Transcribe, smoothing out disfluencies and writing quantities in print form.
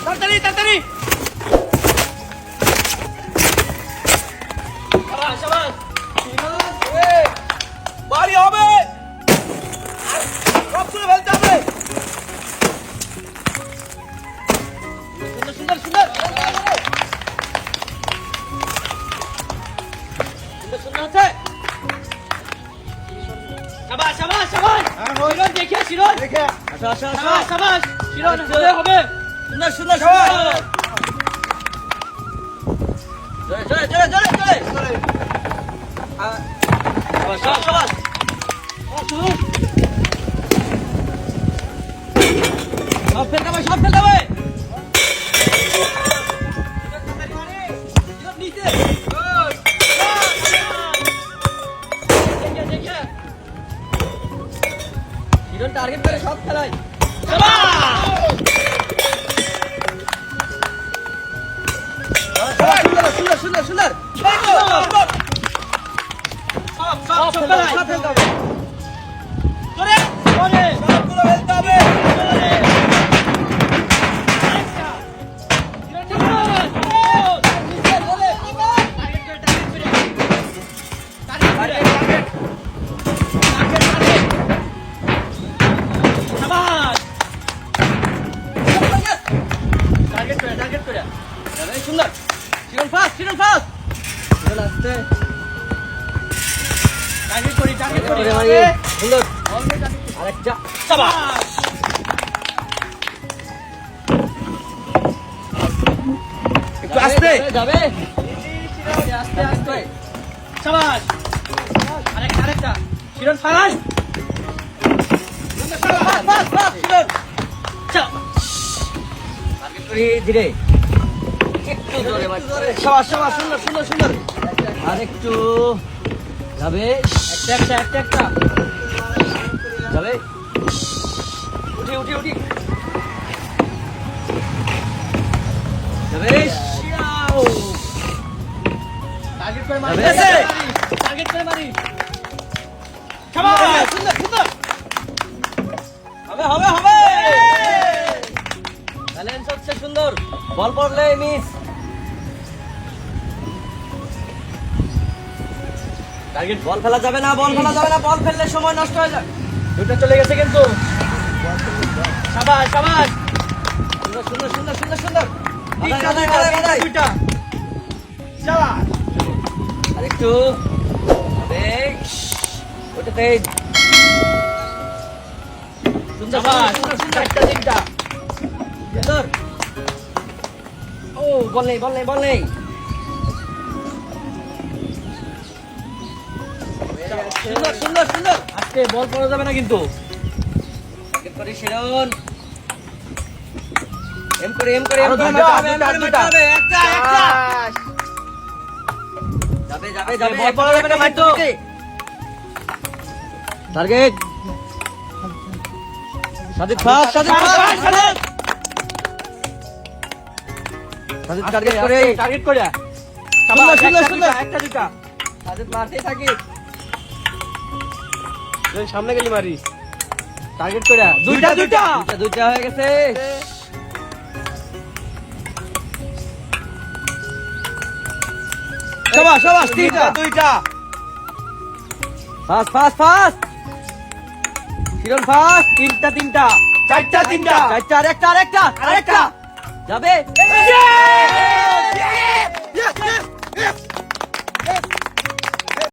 তাড়াতাড়ি তাড়াতাড়ি। বাড়ি হবে, সব তুলে ফেলতে হবে। সুন্দর সুন্দর সুন্দর সুন্দর সুন্দর আছে। শাবাশ শাবাশ শাবাশ। শিরন দেখে শিরন দেখে। আসো আসো আসো। শাবাশ শিরন হলে হবে। সুন্দর সুন্দর সুন্দর। জোরে জোরে জোরে জোরে জোরে। শাবাশ শাবাশ শাবাশ। সব ফেলতে হবে সব ফেলতে হবে। হিরন টার্গেট করে সব খেলায়। সুন্দর সুন্দর সুন্দর। সব খেলায় সব ফেলতে হবে। জোরে জোরে সবগুলো ফেলতে হবে। সুন্দর শিরন ফাস্ট শিরন ফাস্ট। শিরন আসছে। টার্গেট করি সুন্দর। আরেকটা শাবাশ। একটু আস্তে যাবে আস্তে আস্তে। শাবাশ। আরেকটা আরেকটা Shiran fast. Fast fast Shiran. Target করি ধীরে একটু জোরে মারতে। শাবাশ শাবাশ সুন্দর সুন্দর সুন্দর। আরেকটু যাবে একটা একটা একটা একটা যাবে। উঠি উঠি উঠি যাবে। টার্গেট করে মারি টার্গেট করে মারি। শাবাশ সুন্দর সুন্দর। হবে হবে হবে। ব্যালেন্স হচ্ছে সুন্দর। বল পড়লে মিস। টার্গেট বল ফেলা যাবে না বল ফেলা যাবে না। বল ফেললে সময় নষ্ট হয়ে যায়। দুটো চলে গেছে কিন্তু। শাবাশ শাবাশ সুন্দর সুন্দর সুন্দর সুন্দর সুন্দর। দুইটা শাবাশ। আরেকটু ওটাতে সুন্দর সুন্দর সুন্দর। একটা তিনটা সুন্দর। ও বল নেই বল নেই বল নেই। সুন্দর সুন্দর সুন্দর। আজকে বল পড়া যাবে না কিন্তু। শিরন এম করে এম করে একটা একটা যাবে যাবে যাবে। বল পড়া যাবে না ভাই তো। Target Sajid fast Sajid fast Sajid target করে টার্গেট করে। সুন্দর সুন্দর সুন্দর। একটা দুটা সাজিদ মারতেই থাকি। সামনে গেলি মারিস। টার্গেট করে দুইটা দুইটা দুইটা হয়ে গেছে। শাবাশ শাবাশ তিনটা দুইটা। ফাস্ট ফাস্ট ফাস্ট শিরন ফাস্ট। তিনটা তিনটা চারটা তিনটা চারটা আরেকটা আরেকটা আরেকটা যাবে।